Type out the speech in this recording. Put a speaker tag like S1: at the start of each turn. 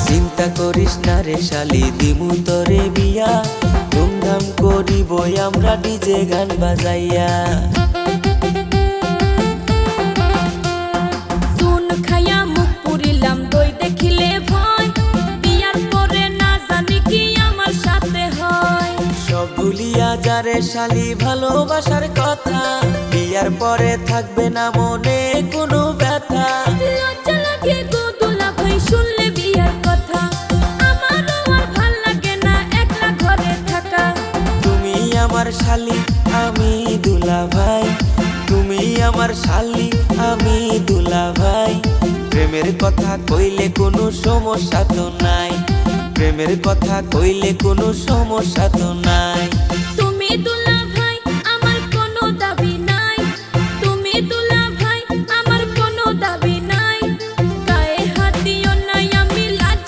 S1: চিন্তা করিস না রে শালি, দিমু তোরে বিয়া, ধুমধাম করিব আমরা ডিজে গান বাজাইয়া।
S2: চুন খাইয়া মুখ পুরিলাম, দই দেখিলে ভয়, বিয়ার পরে না জানি কি আমার সাথে হয়।
S1: সব ভুলিয়া যারে শালি ভালোবাসার কথা, বিয়ার পরে থাকবে না মনে কোনো ব্যথা।
S2: লজ্জা লাগে গো দুলা ভাই শুনলে বিয়ার কথা, আমারও আর ভাল লাগে না একলা ঘরে থাকা।
S1: তুমি আমার শালি আমি দুলা ভাই, তুমি আমার শালি আমি দুলা ভাই। প্রেমের কথা কইলে কোনো সমস্যা তো নাই, প্রেমের কথা কইলে কোনো সমস্যা তো নাই।
S2: তুমি দুলা